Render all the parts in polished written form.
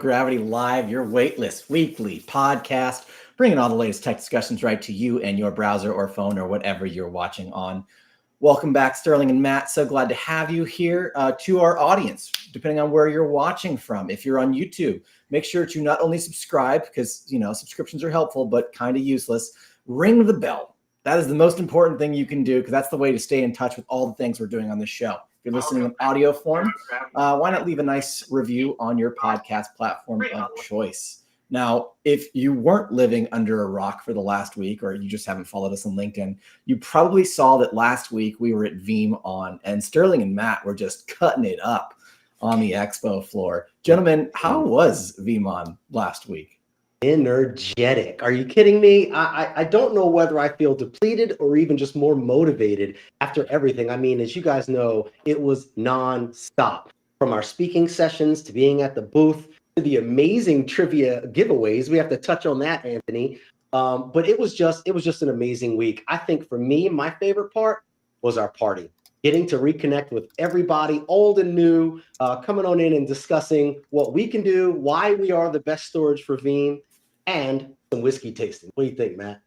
Gravity Live, your waitlist weekly podcast, bringing all the latest tech discussions right to you and your browser or phone or whatever you're watching on. Welcome back, Sterling and Matt. So glad to have you here. To our audience, depending on where you're watching from. If you're on YouTube, make sure to not only subscribe, because subscriptions are helpful, but kind of useless. Ring the bell. That is the most important thing you can do, because that's the way to stay in touch with all the things we're doing on this show. If you're listening in audio form, why not leave a nice review on your podcast platform of choice? Now, if you weren't living under a rock for the last week, or you just haven't followed us on LinkedIn, you probably saw that last week we were at VeeamON, and Sterling and Matt were just cutting it up on the expo floor. Gentlemen, how was VeeamON last week? Energetic. Are you kidding me? I don't know whether I feel depleted or even just more motivated after everything. I mean, as you guys know, it was non-stop. From our speaking sessions to being at the booth to the amazing trivia giveaways. We have to touch on that, Anthony. But it was just an amazing week. I think for me, my favorite part was our party. Getting to reconnect with everybody, old and new, coming on in and discussing what we can do, why we are the best storage for Veeam, and some whiskey tasting. What do you think, Matt?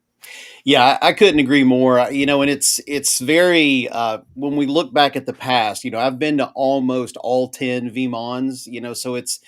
Yeah, I couldn't agree more. And it's very when we look back at the past. I've been to almost all 10 VeeamONs. So it's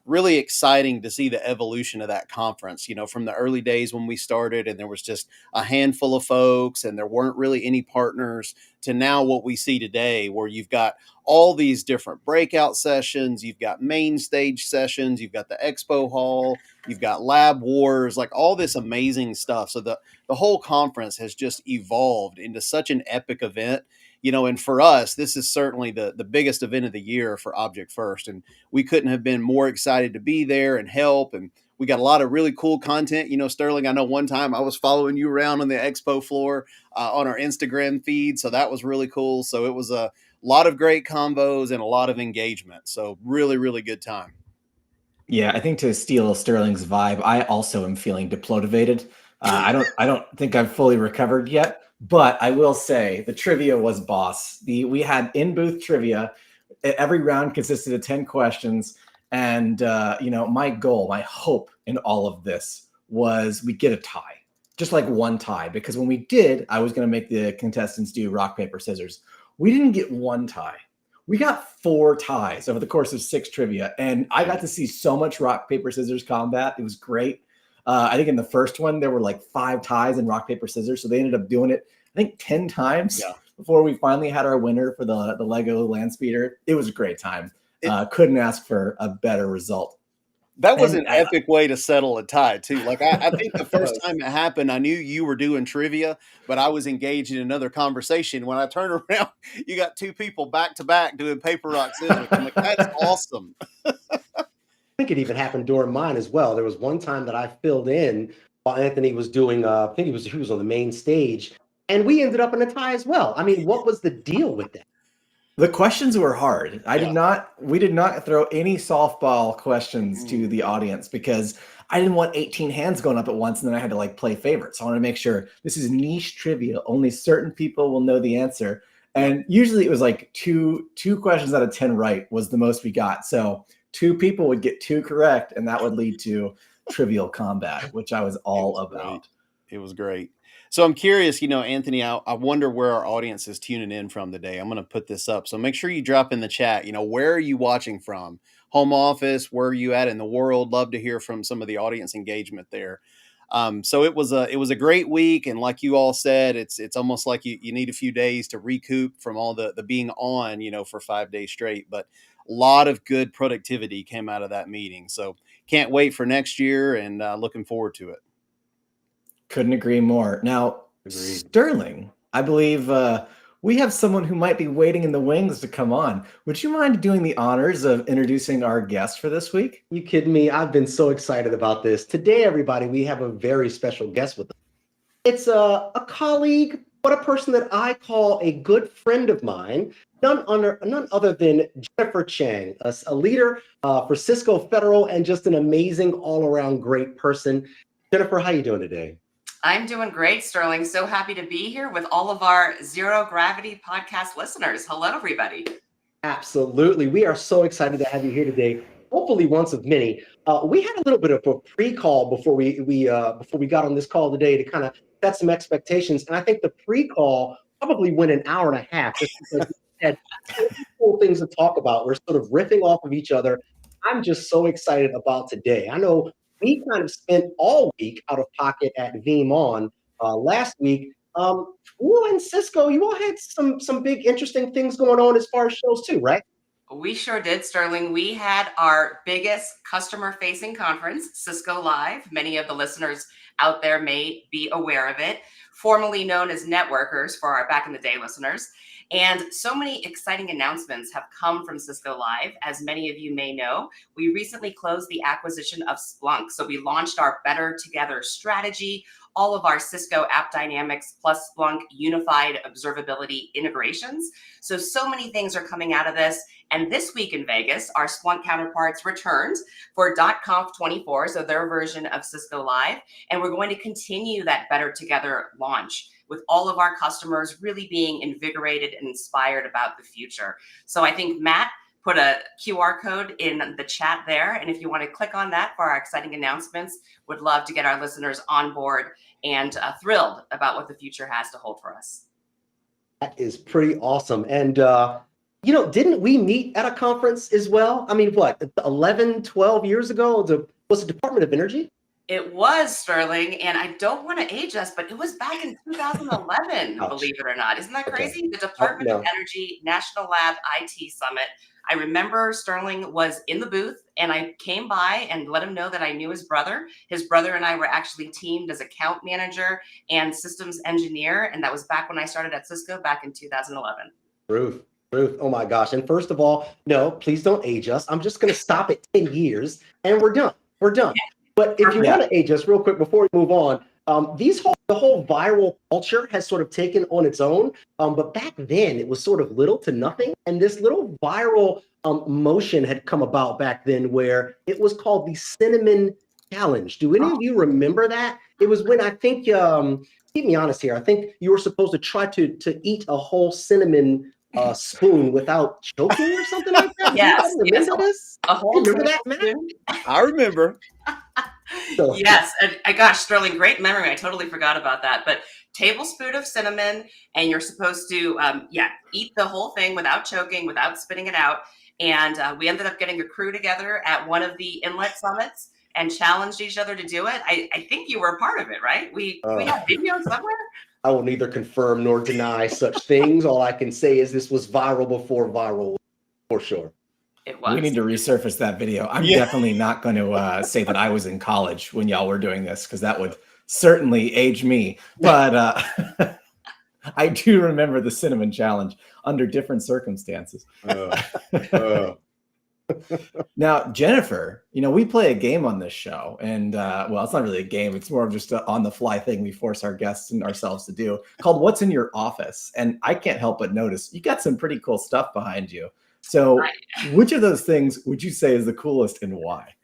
really exciting to see the evolution of that conference. From the early days when we started, and there was just a handful of folks, and there weren't really any partners, to now what we see today, where you've got all these different breakout sessions, you've got main stage sessions, you've got the expo hall, you've got lab wars, like all this amazing stuff. So the whole conference has just evolved into such an epic event. And for us, this is certainly the biggest event of the year for Object First. And we couldn't have been more excited to be there and help. And we got a lot of really cool content. Sterling, I know one time I was following you around on the expo floor on our Instagram feed. So that was really cool. So it was a lot of great combos and a lot of engagement. So really, really good time. Yeah, I think to steal Sterling's vibe, I also am feeling deplotivated. I don't think I've fully recovered yet, but I will say the trivia was boss. We had in-booth trivia. Every round consisted of 10 questions. And, my goal, my hope in all of this was we get a tie, just like one tie, because when we did, I was going to make the contestants do rock, paper, scissors. We didn't get one tie. We got 4 ties over the course of 6 trivia, and I got to see so much rock, paper, scissors combat. It was great. I think in the first one, there were like 5 ties in rock, paper, scissors, so they ended up doing it, I think, 10 times before we finally had our winner for the Lego land speeder. It was a great time. Couldn't ask for a better result. That was an epic way to settle a tie, too. Like, I think the first time it happened, I knew you were doing trivia, but I was engaged in another conversation. When I turned around, you got 2 people back to back doing paper, rock, scissors. I'm like, that's awesome. I think it even happened during mine as well. There was one time that I filled in while Anthony was doing, I think he was on the main stage, and we ended up in a tie as well. I mean, what was the deal with that? The questions were hard. We did not throw any softball questions to the audience, because I didn't want 18 hands going up at once, and then I had to play favorites. So I want to make sure this is niche trivia. Only certain people will know the answer. And usually it was like two questions out of 10 right was the most we got. So 2 people would get 2 correct, and that would lead to trivial combat, which I was all about. It was great. So I'm curious, Anthony, I wonder where our audience is tuning in from today. I'm going to put this up. So make sure you drop in the chat, where are you watching from? Home office, where are you at in the world? Love to hear from some of the audience engagement there. So it was a great week. And like you all said, it's almost like you need a few days to recoup from all the being on, for 5 days straight. But a lot of good productivity came out of that meeting. So can't wait for next year, and looking forward to it. Couldn't agree more. Now, Sterling, I believe we have someone who might be waiting in the wings to come on. Would you mind doing the honors of introducing our guest for this week? You kidding me? I've been so excited about this. Today, everybody, we have a very special guest with us. It's a colleague, but a person that I call a good friend of mine, none other than Jennifer Chang, a leader for Cisco Federal, and just an amazing all-around great person. Jennifer, how you doing today? I'm doing great, Sterling. So happy to be here with all of our Zero Gravity podcast listeners. Hello, everybody. Absolutely. We are so excited to have you here today. hopefully once of many. We had a little bit of a pre-call before we got on this call today to kind of set some expectations, and I think the pre-call probably went an hour and a half just because we had so many cool things to talk about. We're sort of riffing off of each other. I'm just so excited about today. I know we kind of spent all week out of pocket at VeeamON last week. You and Cisco, you all had some big interesting things going on as far as shows too, right? We sure did, Sterling. We had our biggest customer-facing conference, Cisco Live. Many of the listeners out there may be aware of it, formerly known as Networkers for our back in the day listeners. And so many exciting announcements have come from Cisco Live. As many of you may know, we recently closed the acquisition of Splunk. So we launched our Better Together strategy, all of our Cisco App Dynamics plus Splunk unified observability integrations. So many things are coming out of this. And this week in Vegas, our Splunk counterparts returned for .conf 24, so their version of Cisco Live. And we're going to continue that Better Together launch with all of our customers really being invigorated and inspired about the future. So I think Matt put a QR code in the chat there. And if you want to click on that for our exciting announcements, would love to get our listeners on board and thrilled about what the future has to hold for us. That is pretty awesome. And, didn't we meet at a conference as well? I mean, what, 11, 12 years ago? Was it Department of Energy? It was, Sterling, and I don't want to age us, but it was back in 2011, believe it or not. Isn't that crazy? Okay. The Department of Energy National Lab IT Summit. I remember Sterling was in the booth, and I came by and let him know that I knew his brother. His brother and I were actually teamed as account manager and systems engineer, and that was back when I started at Cisco back in 2011. Ruth, oh my gosh. And first of all, no, please don't age us. I'm just going to stop at 10 years, and we're done. Yeah. But if you want to age us real quick before we move on, the whole viral culture has sort of taken on its own. But back then, it was sort of little to nothing. And this little viral motion had come about back then where it was called the Cinnamon Challenge. Do any of you remember that? It was when I think, keep me honest here, I think you were supposed to try to eat a whole cinnamon spoon without choking or something like that. Yes. Remember this? A whole remember that, Matt? I remember. Yes, and gosh, Sterling, great memory. I totally forgot about that. But tablespoon of cinnamon, and you're supposed to, eat the whole thing without choking, without spitting it out. And we ended up getting a crew together at one of the inlet summits and challenged each other to do it. I think you were a part of it, right? We have video somewhere. I will neither confirm nor deny such things. All I can say is this was viral before viral, for sure. It was. We need to resurface that video. I'm definitely not going to say that I was in college when y'all were doing this, because that would certainly age me. But I do remember the cinnamon challenge under different circumstances. Now, Jennifer, we play a game on this show, and well, it's not really a game. It's more of just an on-the-fly thing we force our guests and ourselves to do, called What's in Your Office? And I can't help but notice you got some pretty cool stuff behind you. So which of those things would you say is the coolest and why?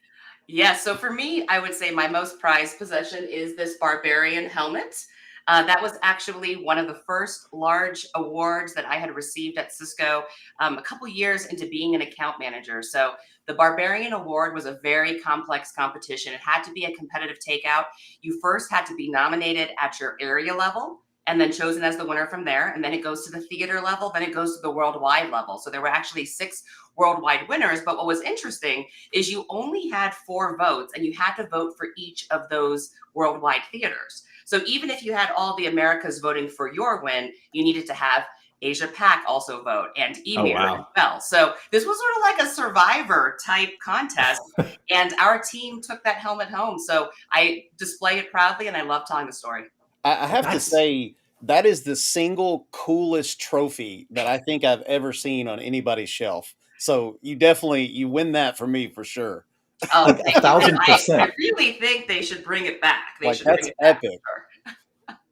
Yeah, so for me, I would say my most prized possession is this Barbarian helmet. That was actually one of the first large awards that I had received at Cisco a couple years into being an account manager. So the Barbarian Award was a very complex competition. It had to be a competitive takeout. You first had to be nominated at your area level, and then chosen as the winner from there. And then it goes to the theater level, then it goes to the worldwide level. So there were actually 6 worldwide winners. But what was interesting is you only had 4 votes, and you had to vote for each of those worldwide theaters. So even if you had all the Americas voting for your win, you needed to have Asia Pac also vote and EMEA as well. So this was sort of like a survivor type contest. And our team took that helmet home. So I display it proudly, and I love telling the story. I have to say, that is the single coolest trophy that I think I've ever seen on anybody's shelf. So you win that for me for sure. Oh, like 1,000%. I really think they should bring it back. That's epic.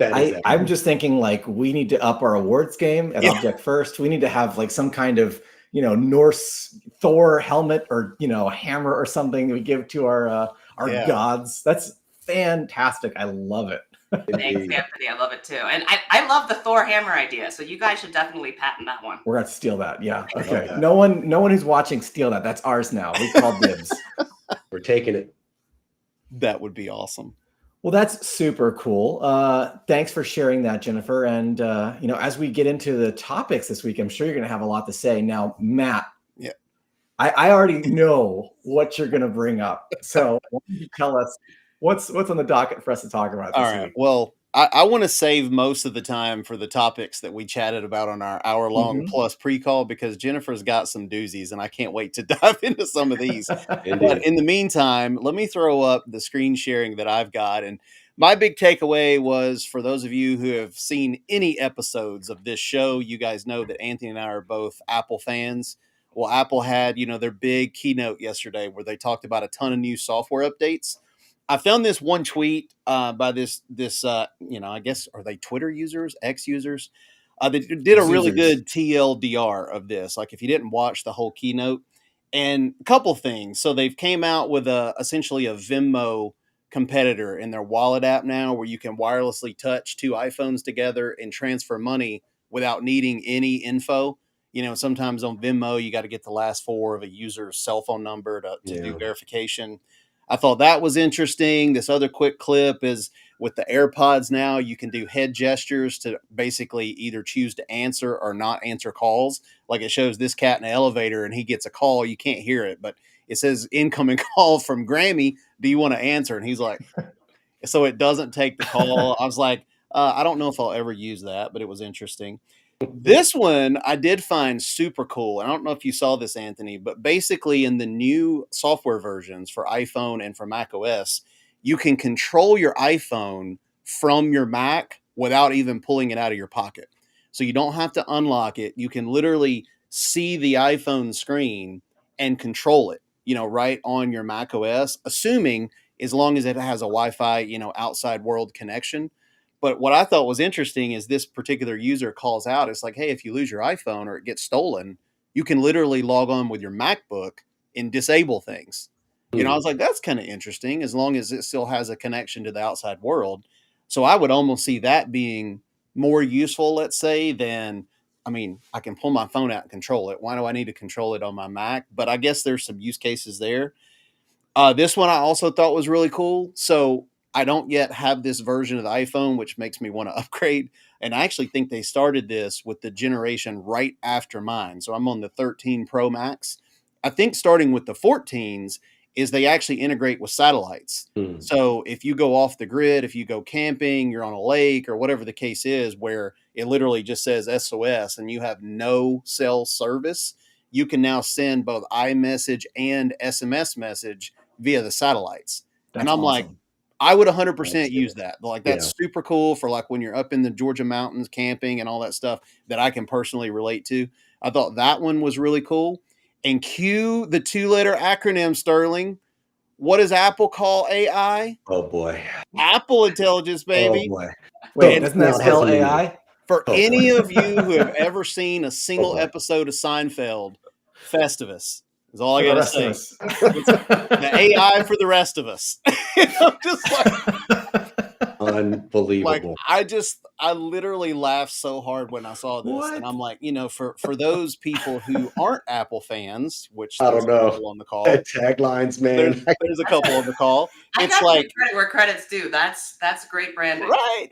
I'm just thinking, like, we need to up our awards game at Object First. We need to have like some kind of Norse Thor helmet or a hammer or something we give to our gods. That's fantastic. I love it. Thanks, Indeed. Anthony. I love it too. And I love the Thor hammer idea. So you guys should definitely patent that one. We're going to steal that. Yeah. love Okay. that. No one who's watching steal that. That's ours now. We call dibs. We're taking it. That would be awesome. Well, that's super cool. Thanks for sharing that, Jennifer. And as we get into the topics this week, I'm sure you're going to have a lot to say. Now, Matt, Yeah. I already know what you're going to bring up. So why don't you tell us what's on the docket for us to talk about All this right. week? Well, I want to save most of the time for the topics that we chatted about on our hour-long plus pre-call, because Jennifer's got some doozies, and I can't wait to dive into some of these. But Indeed. in the meantime, let me throw up the screen sharing that I've got. And my big takeaway was, for those of you who have seen any episodes of this show, you guys know that Anthony and I are both Apple fans. Well, Apple had, their big keynote yesterday where they talked about a ton of new software updates. I found this one tweet by this I guess, are they Twitter users, X users? They did a really Zoozers. good TLDR of this. Like, if you didn't watch the whole keynote, and a couple things. So they've came out with essentially a Venmo competitor in their wallet app now, where you can wirelessly touch two iPhones together and transfer money without needing any info. Sometimes on Venmo, you got to get the last four of a user's cell phone number to do verification. I thought that was interesting. This other quick clip is with the AirPods now, you can do head gestures to basically either choose to answer or not answer calls. Like, it shows this cat in an elevator and he gets a call. You can't hear it, but it says incoming call from Grammy. Do you want to answer? And he's like, so it doesn't take the call. I was like, I don't know if I'll ever use that, but it was interesting. This one I did find super cool. I don't know if you saw this, Anthony, but basically in the new software versions for iPhone and for Mac OS, you can control your iPhone from your Mac without even pulling it out of your pocket. So you don't have to unlock it. You can literally see the iPhone screen and control it, right on your Mac OS, assuming as long as it has a Wi-Fi, outside world connection. But what I thought was interesting is this particular user calls out. It's like, hey, if you lose your iPhone or it gets stolen, you can literally log on with your MacBook and disable things. I was like, that's kind of interesting, as long as it still has a connection to the outside world. So I would almost see that being more useful, let's say, than, I can pull my phone out and control it. Why do I need to control it on my Mac? But I guess there's some use cases there. This one I also thought was really cool. So I don't yet have this version of the iPhone, which makes me want to upgrade. And I actually think they started this with the generation right after mine. So I'm on the 13 Pro Max. I think starting with the 14s is they actually integrate with satellites. So if you go off the grid, if you go camping, you're on a lake or whatever the case is, where it literally just says SOS and you have no cell service, you can now send both iMessage and SMS message via the satellites. That's And I'm like, awesome. I would 100% use that. Like, that's Yeah. super cool for like when you're up in the Georgia mountains camping and all that stuff that I can personally relate to. I thought that one was really cool. And cue the 2-letter acronym, Sterling. What does Apple call AI? Oh boy. Apple Intelligence, Oh baby. boy. Wait, And doesn't that Now, spell doesn't mean AI? for Oh, any boy. of you who have ever seen a single boy. episode of Seinfeld, Festivus is all I For the got to rest of say. us. The AI for the rest of us. Just Unbelievable. I literally laughed so hard when I saw this. What? And I'm like, for those people who aren't Apple fans, which I there's don't a know. couple on the call, Taglines, man. there's a couple on the call. I It's got to like, give credit where credit's due. That's great branding. right.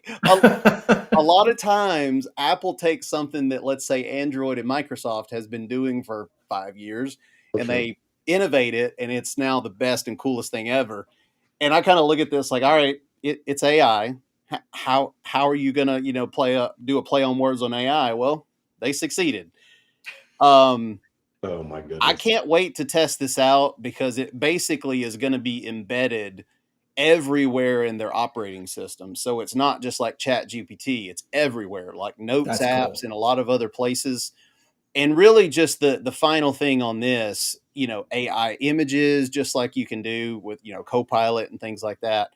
A lot of times Apple takes something that, let's say, Android and Microsoft has been doing for 5 years, and they innovate it, and it's now the best and coolest thing ever. And I kind of look at this like, all right, it's AI. How are you gonna do a play on words on AI? Well, they succeeded. Oh my goodness. I can't wait to test this out, because it basically is going to be embedded everywhere in their operating system. So it's not just like Chat GPT, it's everywhere, like Notes That's apps cool. and a lot of other places. And really just the final thing on this, AI images, just like you can do with, Copilot and things like that.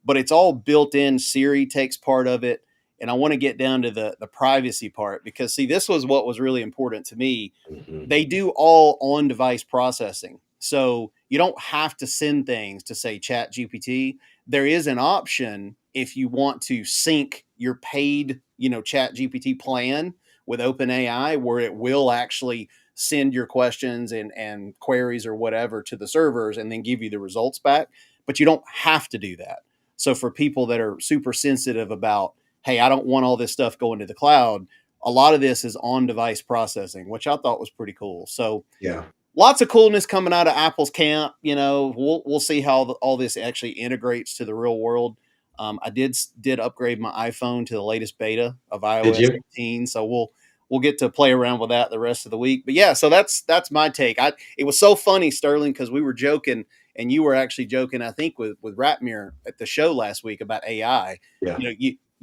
But it's all built in. Siri takes part of it. And I want to get down to the privacy part, because see, this was what was really important to me. They do all on device processing. So you don't have to send things to, say, Chat GPT. There is an option if you want to sync your paid, Chat GPT plan with OpenAI, where it will actually send your questions and queries or whatever to the servers and then give you the results back. But you don't have to do that. So for people that are super sensitive about, hey, I don't want all this stuff going to the cloud, a lot of this is on device processing, which I thought was pretty cool. So Yeah. lots of coolness coming out of Apple's camp. We'll see how all this actually integrates to the real world. I did upgrade my iPhone to the latest beta of Did iOS you? 18, so we'll get to play around with that the rest of the week. But yeah, so that's my take. It was so funny, Sterling, because we were joking, and you were actually joking, I think, with Ratmir at the show last week about AI. Yeah.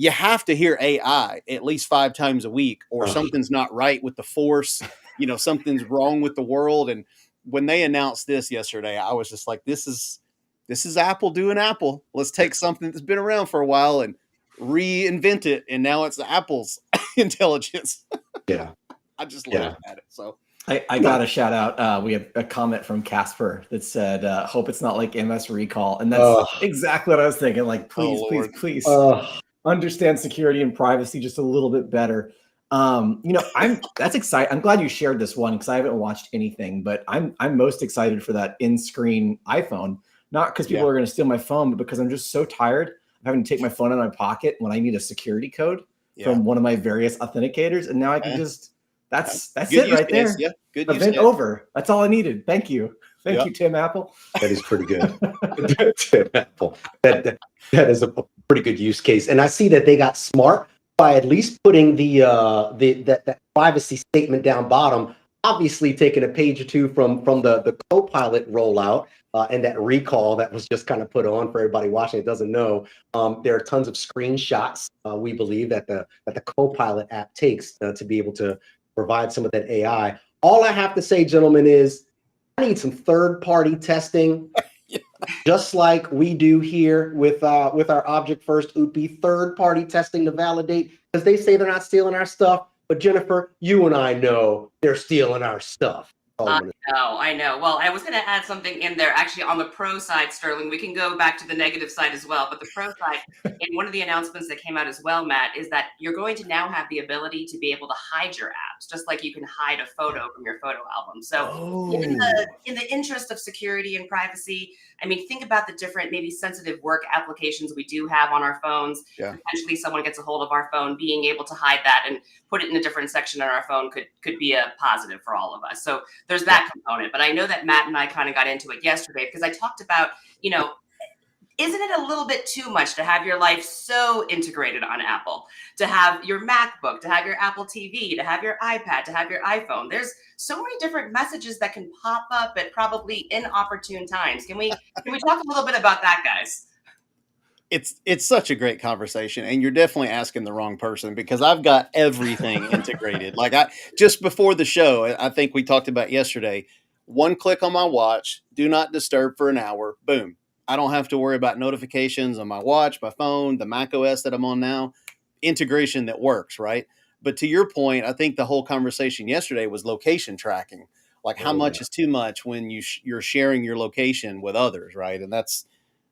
You have to hear AI at least 5 times a week, or something's not right with the force. Something's wrong with the world. And when they announced this yesterday, I was just like, this is Apple doing Apple. Let's take something that's been around for a while and reinvent it. And now it's Apple's intelligence. Yeah. I just laughed at it. So I got a shout out. We have a comment from Casper that said, hope it's not like MS Recall. And that's exactly what I was thinking. Like, please understand security and privacy just a little bit better. That's exciting. I'm glad you shared this one because I haven't watched anything, but I'm most excited for that in-screen iPhone. Not because people are going to steal my phone, but because I'm just so tired of having to take my phone out of my pocket when I need a security code from one of my various authenticators. And now I can just, that's it right there. Yeah, good event over. That's all I needed. Thank you. Thank you, Tim Apple. That is pretty good. Tim Apple. That is a pretty good use case. And I see that they got smart by at least putting that privacy statement down bottom, obviously taking a page or two from the Copilot rollout and that recall that was just kind of put on for everybody watching. It doesn't know. There are tons of screenshots, we believe, that the Copilot app takes to be able to provide some of that AI. All I have to say, gentlemen, is I need some third-party testing. Just like we do here with our Object First UPI, third-party testing to validate, because they say they're not stealing our stuff. But Jennifer, you and I know they're stealing our stuff. I know. Well, I was going to add something in there. Actually, on the pro side, Sterling, we can go back to the negative side as well. But the pro side, and one of the announcements that came out as well, Matt, is that you're going to now have the ability to be able to hide your apps, just like you can hide a photo from your photo album. So in the interest of security and privacy, I mean, think about the different maybe sensitive work applications we do have on our phones. Yeah. Potentially someone gets a hold of our phone, being able to hide that and put it in a different section on our phone could be a positive for all of us. So there's that component. But I know that Matt and I kind of got into it yesterday because I talked about, isn't it a little bit too much to have your life so integrated on Apple, to have your MacBook, to have your Apple TV, to have your iPad, to have your iPhone? There's so many different messages that can pop up at probably inopportune times. Can we talk a little bit about that, guys? It's such a great conversation, and you're definitely asking the wrong person because I've got everything integrated. Like just before the show, I think we talked about yesterday, one click on my watch, do not disturb for an hour, boom. I don't have to worry about notifications on my watch, my phone, the Mac OS that I'm on now, integration that works, right? But to your point, I think the whole conversation yesterday was location tracking. Like how much is too much when you're sharing your location with others, right? And that's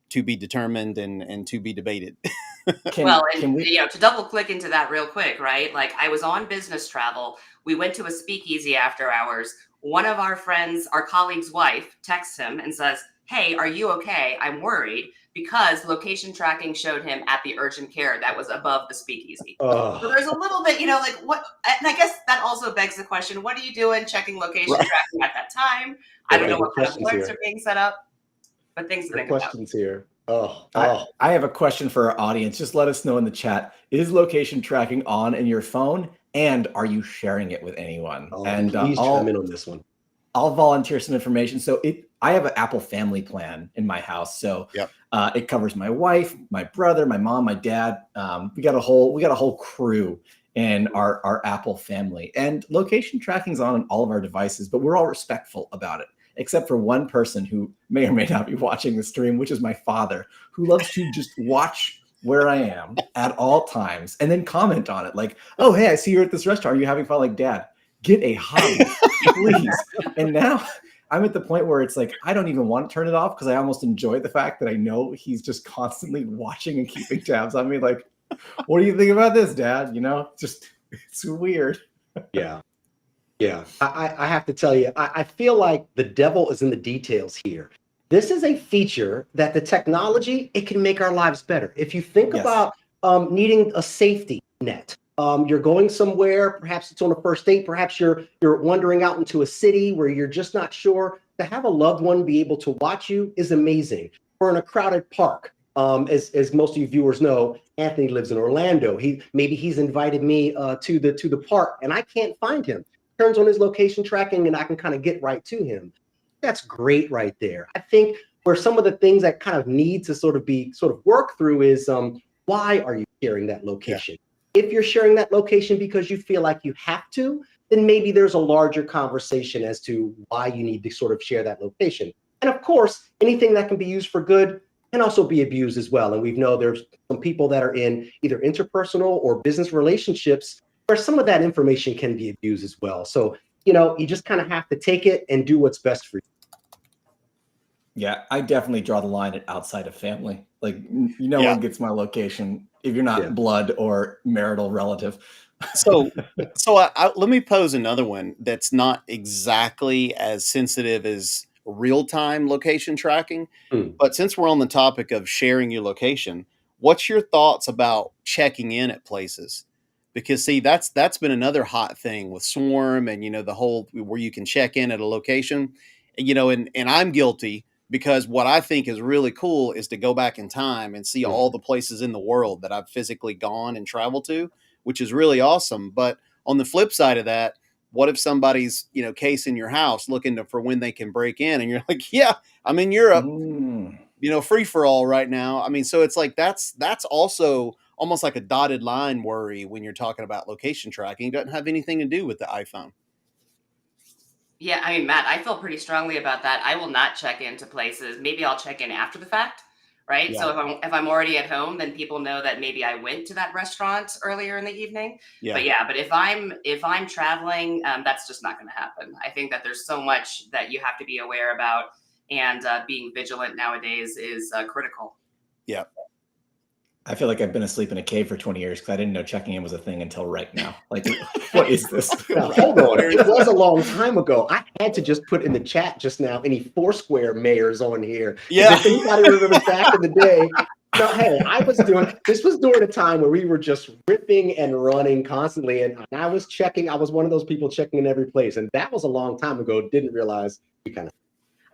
to be determined and to be debated. To double click into that real quick, right? Like I was on business travel. We went to a speakeasy after hours. One of our friends, our colleague's wife, texts him and says, "Hey, are you okay? I'm worried," because location tracking showed him at the urgent care that was above the speakeasy. So there's a little bit, like what, and I guess that also begs the question, what are you doing checking location tracking at that time? I don't know what kind of alerts are being set up. But things to think about. Questions here. I have a question for our audience. Just let us know in the chat. Is location tracking on in your phone? And are you sharing it with anyone? And please chime in on this one. I'll volunteer some information. So I have an Apple family plan in my house. So it covers my wife, my brother, my mom, my dad. We got a whole crew in our Apple family. And location tracking is on all of our devices, but we're all respectful about it. Except for one person who may or may not be watching the stream, which is my father, who loves to just watch where I am at all times and then comment on it. Like, "Oh, hey, I see you're at this restaurant. Are you having fun?" Like, "Dad, get a hobby, please." And now I'm at the point where it's like I don't even want to turn it off because I almost enjoy the fact that I know he's just constantly watching and keeping tabs on me. Like, what do you think about this, Dad? You know, just it's weird. Yeah. Yeah, I have to tell you, I feel like the devil is in the details here. This is a feature that the technology, it can make our lives better. If you think Yes. about needing a safety net, you're going somewhere, perhaps it's on a first date, perhaps you're wandering out into a city where you're just not sure. To have a loved one be able to watch you is amazing. Or in a crowded park, as most of you viewers know, Anthony lives in Orlando. He's invited me to the park, and I can't find him. Turns on his location tracking and I can kind of get right to him. That's great right there. I think where some of the things that kind of need to sort of work through is why are you sharing that location? If you're sharing that location because you feel like you have to, then maybe there's a larger conversation as to why you need to sort of share that location. And of course, anything that can be used for good can also be abused as well. And we know there's some people that are in either interpersonal or business relationships where some of that information can be abused as well. So, you just kind of have to take it and do what's best for you. Yeah, I definitely draw the line at outside of family. Like, no Yeah. one gets my location if you're not Yeah. blood or marital relative. So, let me pose another one that's not exactly as sensitive as real time location tracking. Hmm. But since we're on the topic of sharing your location, what's your thoughts about checking in at places? Because see, that's been another hot thing with Swarm and the whole where you can check in at a location. And I'm guilty because what I think is really cool is to go back in time and see Hmm. all the places in the world that I've physically gone and traveled to, which is really awesome. But on the flip side of that, what if somebody's casing your house looking for when they can break in, and you're like, yeah, I'm in Europe, Mm. free for all right now. I mean, so it's like that's also almost like a dotted line worry when you're talking about location tracking. It doesn't have anything to do with the iPhone. Yeah, I mean, Matt, I feel pretty strongly about that. I will not check into places. Maybe I'll check in after the fact, right? Yeah. So if I'm already at home, then people know that maybe I went to that restaurant earlier in the evening. Yeah. But yeah, but if I'm traveling, that's just not going to happen. I think that there's so much that you have to be aware about, and being vigilant nowadays is critical. Yeah. I feel like I've been asleep in a cave for 20 years because I didn't know checking in was a thing until right now. Like, what is this? Now, hold on. It was a long time ago. I had to just put in the chat just now any Foursquare mayors on here. 'Cause Yeah. if anybody remembers back in the day, no, hey, this was during a time where we were just ripping and running constantly. And I was one of those people checking in every place. And that was a long time ago. Didn't realize we kind of,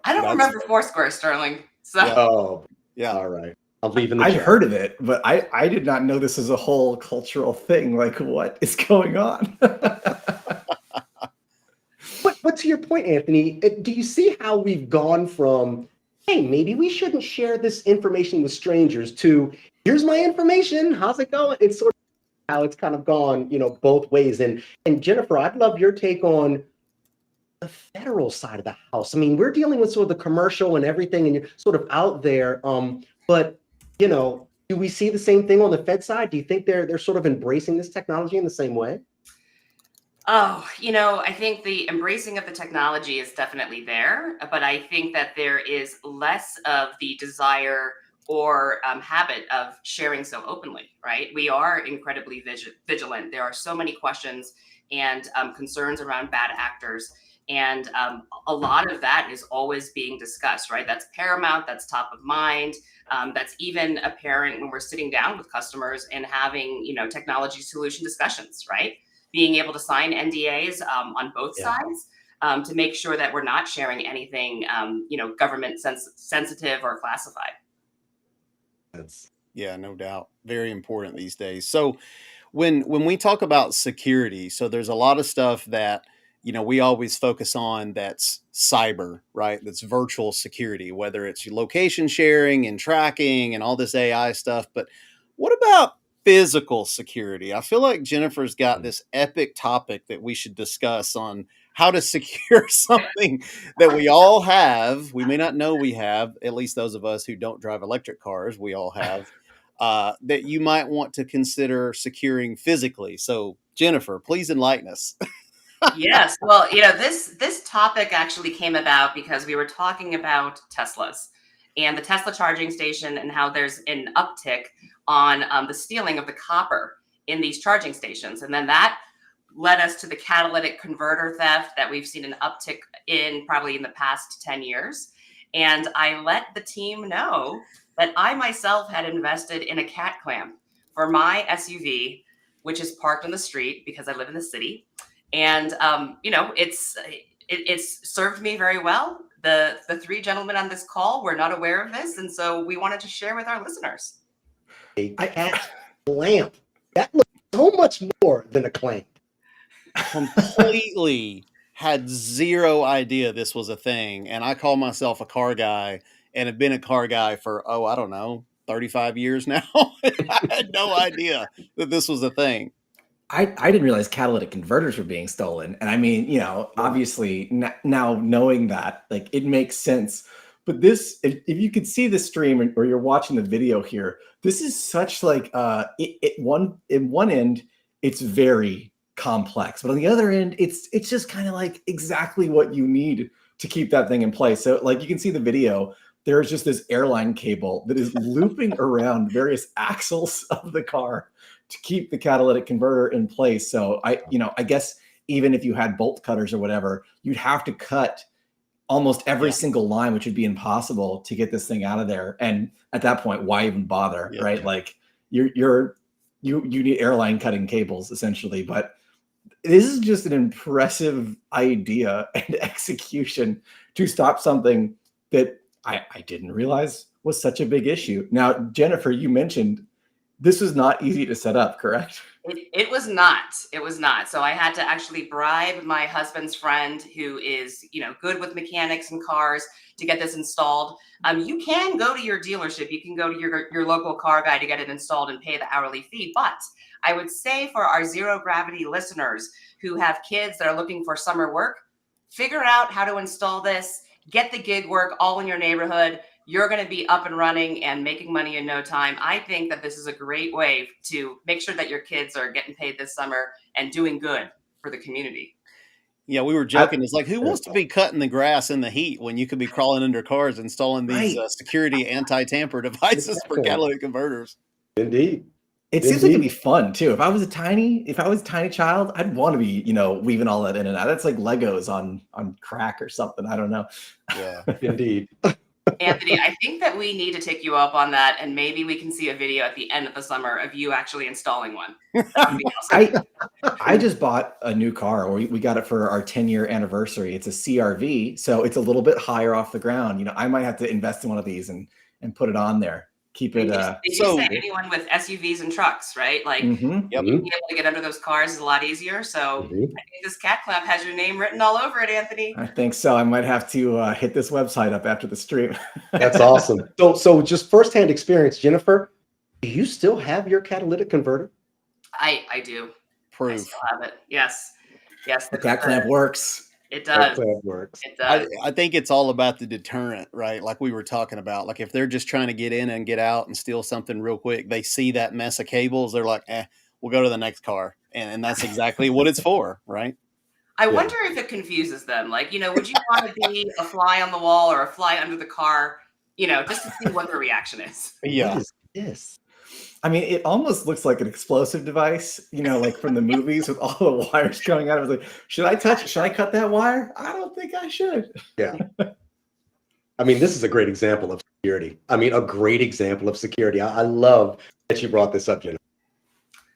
I don't That's remember Foursquare, Sterling. So Yeah. oh, Yeah. all right. I'm leaving the I'd chat. heard of it, but I did not know this is a whole cultural thing. Like, what is going on? But to your point, Anthony, do you see how we've gone from, hey, maybe we shouldn't share this information with strangers to, here's my information, how's it going? It's sort of how it's kind of gone, both ways. And Jennifer, I'd love your take on the federal side of the house. I mean, we're dealing with sort of the commercial and everything, and you're sort of out there. But do we see the same thing on the Fed side? Do you think they're sort of embracing this technology in the same way? Oh, I think the embracing of the technology is definitely there, but I think that there is less of the desire or habit of sharing so openly, right? We are incredibly vigilant. There are so many questions and concerns around bad actors. And a lot of that is always being discussed, right? That's paramount, that's top of mind. That's even apparent when we're sitting down with customers and having, technology solution discussions, right? Being able to sign NDAs on both Yeah. sides to make sure that we're not sharing anything, government sensitive or classified. That's Yeah, no doubt. Very important these days. So when we talk about security, so there's a lot of stuff that we always focus on that's cyber, right? That's virtual security, whether it's your location sharing and tracking and all this AI stuff. But what about physical security? I feel like Jennifer's got this epic topic that we should discuss on how to secure something that we all have. We may not know we have, at least those of us who don't drive electric cars, we all have that you might want to consider securing physically. So, Jennifer, please enlighten us. Yes. Well, this topic actually came about because we were talking about Teslas and the Tesla charging station and how there's an uptick on the stealing of the copper in these charging stations. And then that led us to the catalytic converter theft that we've seen an uptick in probably in the past 10 years. And I let the team know that I myself had invested in a cat clamp for my SUV, which is parked on the street because I live in the city. And it's served me very well. The three gentlemen on this call were not aware of this, and so we wanted to share with our listeners. A cat lamp. That looks so much more than a clamp. Completely had zero idea this was a thing. And I call myself a car guy and have been a car guy for, I don't know, 35 years now. I had no idea that this was a thing. I didn't realize catalytic converters were being stolen. And I mean, obviously now knowing that, like, it makes sense. But this, if you could see the stream or you're watching the video here, this is such like, in one end, it's very complex, but on the other end, it's just kind of like exactly what you need to keep that thing in place. So like you can see the video, there's just this airline cable that is looping around various axles of the car to keep the catalytic converter in place. So I guess even if you had bolt cutters or whatever, you'd have to cut almost every single line, which would be impossible to get this thing out of there. And at that point, why even bother, right? Like you need airline cutting cables essentially. But this is just an impressive idea and execution to stop something that I didn't realize was such a big issue. Now, Jennifer, you mentioned this was not easy to set up, correct? It was not. It was not. So I had to actually bribe my husband's friend who is, good with mechanics and cars to get this installed. You can go to your dealership. You can go to your local car guy to get it installed and pay the hourly fee. But I would say for our zero gravity listeners who have kids that are looking for summer work, figure out how to install this, get the gig work all in your neighborhood. You're going to be up and running and making money in no time. I think that this is a great way to make sure that your kids are getting paid this summer and doing good for the community. Yeah, we were joking. It's like, who wants to be cutting the grass in the heat when you could be crawling under cars installing these security anti-tamper devices for catalytic converters? Indeed. It seems like it'd be fun too. If I was a tiny child, I'd want to be, weaving all that in and out. That's like Legos on crack or something. I don't know. Yeah, indeed. Anthony, I think that we need to take you up on that, and maybe we can see a video at the end of the summer of you actually installing one. That would be awesome. I just bought a new car. We got it for our 10-year anniversary. It's a CRV, so it's a little bit higher off the ground. I might have to invest in one of these and put it on there. Keep it. They say anyone with SUVs and trucks, right? Like being able to get under those cars is a lot easier. So I think this cat clamp has your name written all over it, Anthony. I think so. I might have to hit this website up after the stream. That's awesome. So just firsthand experience, Jennifer, do you still have your catalytic converter? I do. Proof. I still have it. Yes. The cat clamp works. It does. That works. It does. I think it's all about the deterrent, right? Like we were talking about. Like if they're just trying to get in and get out and steal something real quick, they see that mess of cables, they're like, we'll go to the next car. And that's exactly what it's for, right? I wonder if it confuses them. Like, would you want to be a fly on the wall or a fly under the car, just to see what their reaction is? Yeah. What is this? I mean, it almost looks like an explosive device, like from the movies with all the wires going out. I was like, should I touch it? Should I cut that wire? I don't think I should. Yeah. I mean, this is a great example of security. I love that you brought this up, Jennifer.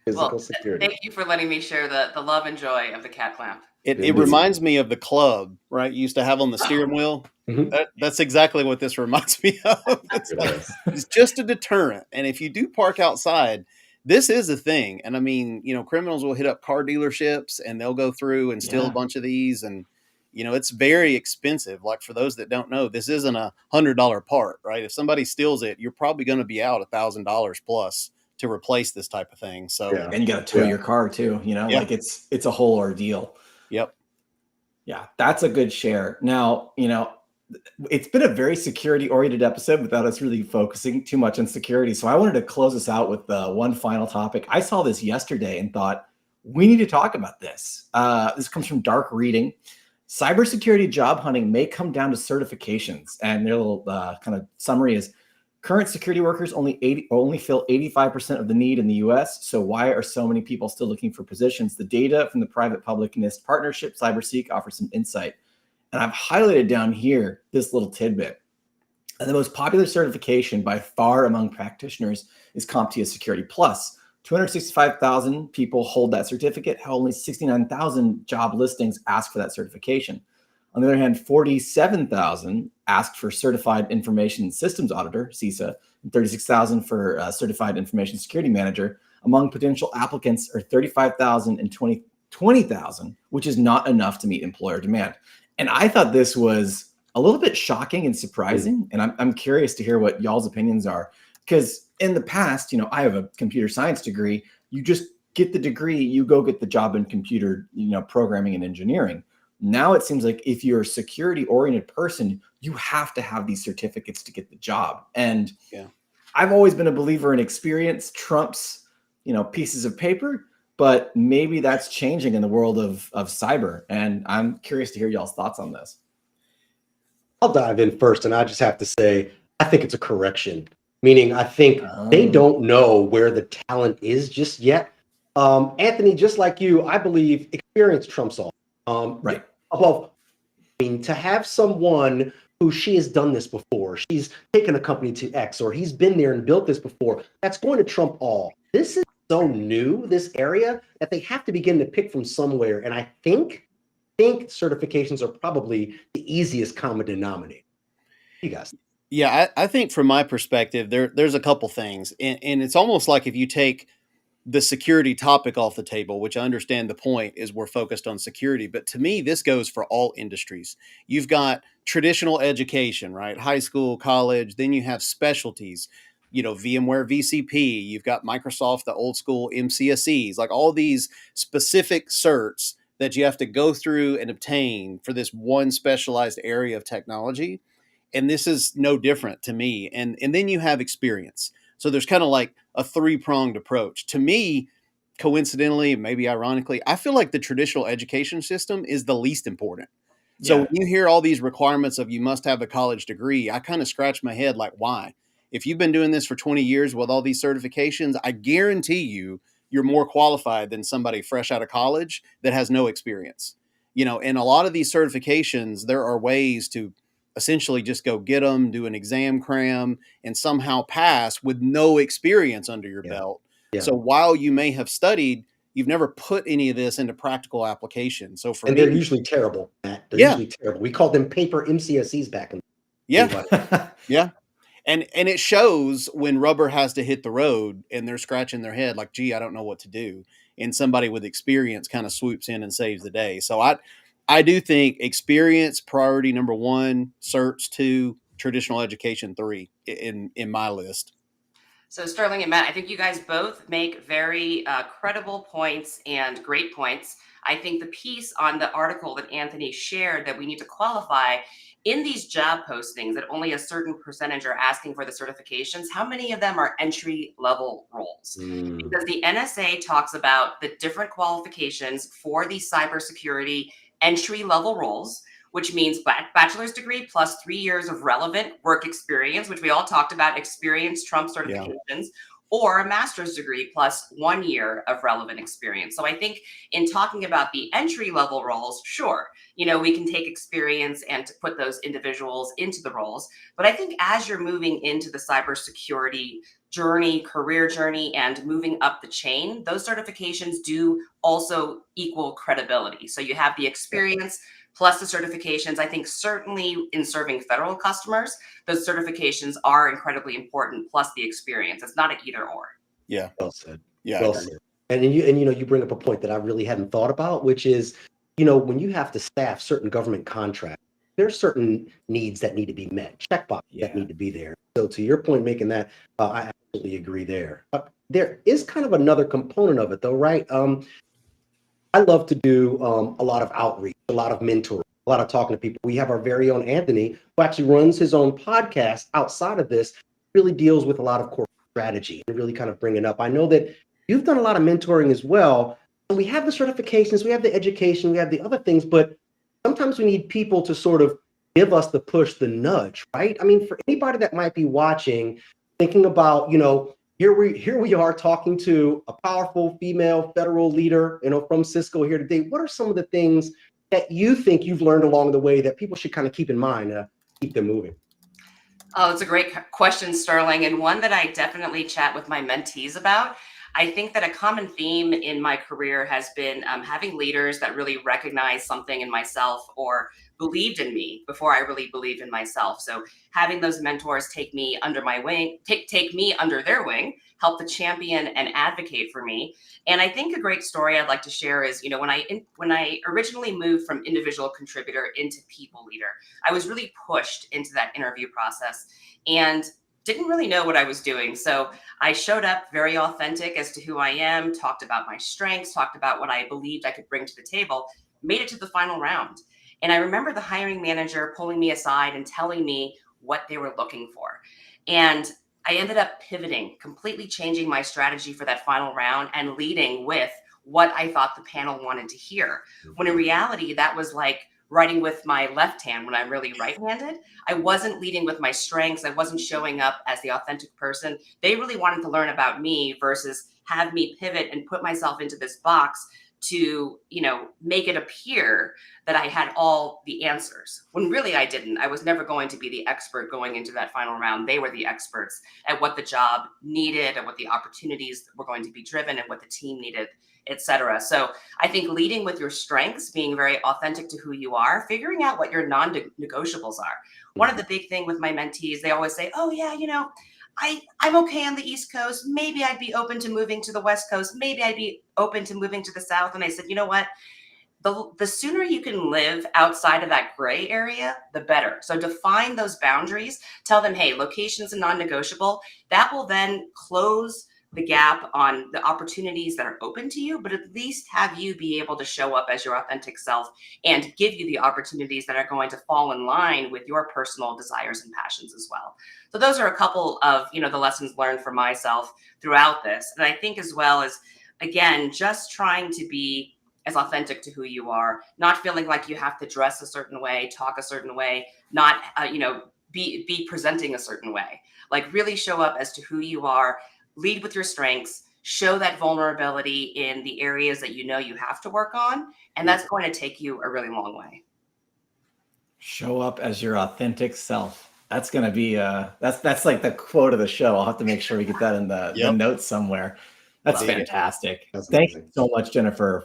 Physical security. Thank you for letting me share the love and joy of the cat clamp. It reminds me of the club, right? You used to have on the steering wheel. Mm-hmm. That's exactly what this reminds me of. It's just a deterrent. And if you do park outside, this is a thing. And I mean, criminals will hit up car dealerships and they'll go through and steal a bunch of these. And, it's very expensive. Like for those that don't know, this isn't $100 part, right? If somebody steals it, you're probably going to be out $1,000 plus to replace this type of thing. So, and you got to tow your car too, like it's a whole ordeal. Yep. Yeah, that's a good share. Now, it's been a very security oriented episode without us really focusing too much on security. So I wanted to close us out with one final topic. I saw this yesterday and thought, We need to talk about this. This comes from Dark Reading. Cybersecurity job hunting may come down to certifications. And their little kind of summary is current security workers only fill 85% of the need in the US. So why are so many people still looking for positions? The data from the private-public NIST partnership, CyberSeek, offers some insight. And I've highlighted down here this little tidbit. And the most popular certification by far among practitioners is CompTIA Security Plus. 265,000 people hold that certificate. Only 69,000 job listings ask for that certification. On the other hand, 47,000 asked for Certified Information Systems Auditor, CISA, and 36,000 for Certified Information Security Manager. Among potential applicants are 35,000 and 20,000, which is not enough to meet employer demand. And I thought this was a little bit shocking and surprising. And I'm curious to hear what y'all's opinions are. Because in the past, I have a computer science degree. You just get the degree, you go get the job in computer, programming and engineering. Now it seems like if you're a security-oriented person, you have to have these certificates to get the job. And I've always been a believer in experience trumps, pieces of paper. But maybe that's changing in the world of cyber. And I'm curious to hear y'all's thoughts on this. I'll dive in first, and I just have to say, I think it's a correction. Meaning, I think they don't know where the talent is just yet. Anthony, just like you, I believe experience trumps all. Right. Above, to have someone who she has done this before, she's taken a company to X, or he's been there and built this before, that's going to trump all. This is so new, this area, that they have to begin to pick from somewhere. And I think certifications are probably the easiest common denominator. You guys. Yeah, I think from my perspective, there's a couple things. And it's almost like if you take the security topic off the table, which I understand the point is we're focused on security. But to me, this goes for all industries. You've got traditional education, right? High school, college, then you have specialties, VMware VCP, you've got Microsoft, the old school MCSEs, like all these specific certs that you have to go through and obtain for this one specialized area of technology. And this is no different to me. And then you have experience. So there's kind of like a three-pronged approach. To me, coincidentally, maybe ironically, I feel like the traditional education system is the least important. So when you hear all these requirements of you must have a college degree, I kind of scratch my head like, why? If you've been doing this for 20 years with all these certifications, I guarantee you're more qualified than somebody fresh out of college that has no experience. And a lot of these certifications, there are ways to essentially just go get them, do an exam cram, and somehow pass with no experience under your belt. Yeah. So while you may have studied, you've never put any of this into practical application. So for me, they're usually terrible. They're usually terrible. We called them paper MCSEs back in the day. Yeah. And it shows when rubber has to hit the road and they're scratching their head like, gee, I don't know what to do. And somebody with experience kind of swoops in and saves the day. So I do think experience, priority number one, certs two, traditional education three in my list. So Sterling and Matt, I think you guys both make very credible points and great points. I think the piece on the article that Anthony shared that we need to qualify in these job postings that only a certain percentage are asking for the certifications, how many of them are entry level roles? Because the NSA talks about the different qualifications for the cybersecurity entry level roles, which means bachelor's degree plus 3 years of relevant work experience, which we all talked about, experience trump certifications, or a master's degree plus 1 year of relevant experience. So I think in talking about the entry level roles, sure, we can take experience and to put those individuals into the roles. But I think as you're moving into the cybersecurity journey, career journey, and moving up the chain, those certifications do also equal credibility. So you have the experience plus the certifications. I think certainly in serving federal customers, those certifications are incredibly important, plus the experience. It's not an either or. Yeah. Well said. Yeah. Well said. And you bring up a point that I really hadn't thought about, which is, when you have to staff certain government contracts, there's certain needs that need to be met, checkboxes that need to be there. So to your point, making that, I absolutely agree there. There is kind of another component of it though, right? I love to do a lot of outreach, a lot of mentoring, a lot of talking to people. We have our very own Anthony, who actually runs his own podcast outside of this, really deals with a lot of corporate strategy and really kind of bring it up. I know that you've done a lot of mentoring as well. we have the certifications, we have the education, we have the other things, but sometimes we need people to sort of give us the push, the nudge, right? I mean, for anybody that might be watching, thinking about, here we are talking to a powerful female federal leader, from Cisco here today. What are some of the things that you think you've learned along the way that people should kind of keep in mind to keep them moving? Oh, that's a great question, Sterling, and one that I definitely chat with my mentees about. I think that a common theme in my career has been having leaders that really recognize something in myself or believed in me before I really believed in myself. So having those mentors take me under my wing, take me under their wing, help to champion and advocate for me. And I think a great story I'd like to share is, when I originally moved from individual contributor into people leader, I was really pushed into that interview process and didn't really know what I was doing. So I showed up very authentic as to who I am, talked about my strengths, talked about what I believed I could bring to the table, made it to the final round. And I remember the hiring manager pulling me aside and telling me what they were looking for. And I ended up pivoting, completely changing my strategy for that final round and leading with what I thought the panel wanted to hear. When in reality, that was like writing with my left hand when I'm really right-handed. I wasn't leading with my strengths. I wasn't showing up as the authentic person. They really wanted to learn about me versus have me pivot and put myself into this box to, make it appear that I had all the answers when really I didn't. I was never going to be the expert going into that final round. They were the experts at what the job needed and what the opportunities were going to be driven and what the team needed, etc. So I think leading with your strengths, being very authentic to who you are, figuring out what your non-negotiables are. One of the big thing with my mentees, they always say, oh yeah, I'm okay on the East Coast. Maybe I'd be open to moving to the West Coast. Maybe I'd be open to moving to the South. And I said, you know what? The sooner you can live outside of that gray area, the better. So define those boundaries. Tell them, hey, location's a non-negotiable. That will then close the gap on the opportunities that are open to you, but at least have you be able to show up as your authentic self and give you the opportunities that are going to fall in line with your personal desires and passions as well. So those are a couple of, the lessons learned for myself throughout this. And I think as well as, again, just trying to be as authentic to who you are, not feeling like you have to dress a certain way, talk a certain way, not, be presenting a certain way. Like really show up as to who you are, lead with your strengths, show that vulnerability in the areas that you have to work on, and that's going to take you a really long way. Show up as your authentic self. That's going to be that's like the quote of the show. I'll have to make sure we get that in the notes somewhere. That's fantastic. Thank you so much, Jennifer,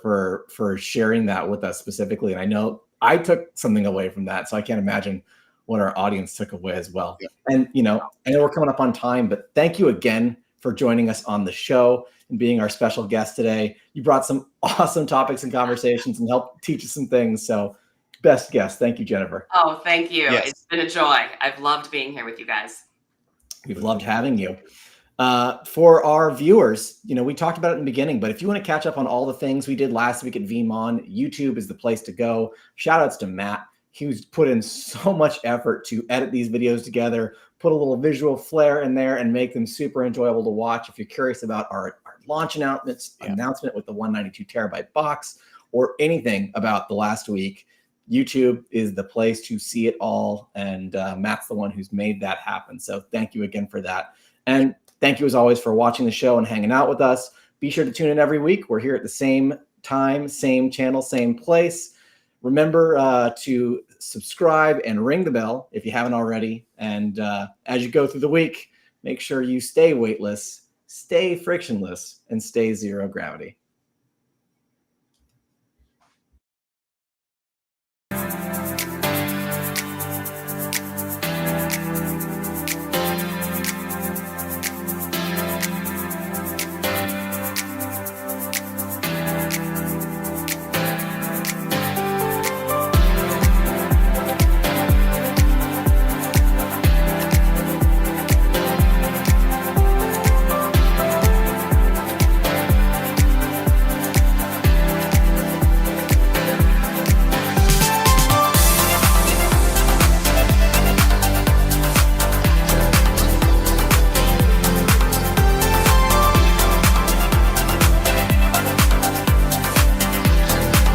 for sharing that with us specifically. And I know I took something away from that, so I can't imagine what our audience took away as well. Yeah. And I know we're coming up on time, but thank you again for joining us on the show and being our special guest today. You brought some awesome topics and conversations and helped teach us some things. So best guest. Thank you, Jennifer. Oh, thank you. Yes. It's been a joy. I've loved being here with you guys. We've loved having you. For our viewers, we talked about it in the beginning, but if you want to catch up on all the things we did last week at VeeamON, YouTube is the place to go. Shout outs to Matt. He's put in so much effort to edit these videos together, put a little visual flair in there and make them super enjoyable to watch. If you're curious about our launch announcement with the 192 terabyte box or anything about the last week, YouTube is the place to see it all. And Matt's the one who's made that happen. So thank you again for that. And thank you as always for watching the show and hanging out with us. Be sure to tune in every week. We're here at the same time, same channel, same place. Remember to subscribe and ring the bell if you haven't already. And as you go through the week, make sure you stay weightless, stay frictionless, and stay zero gravity.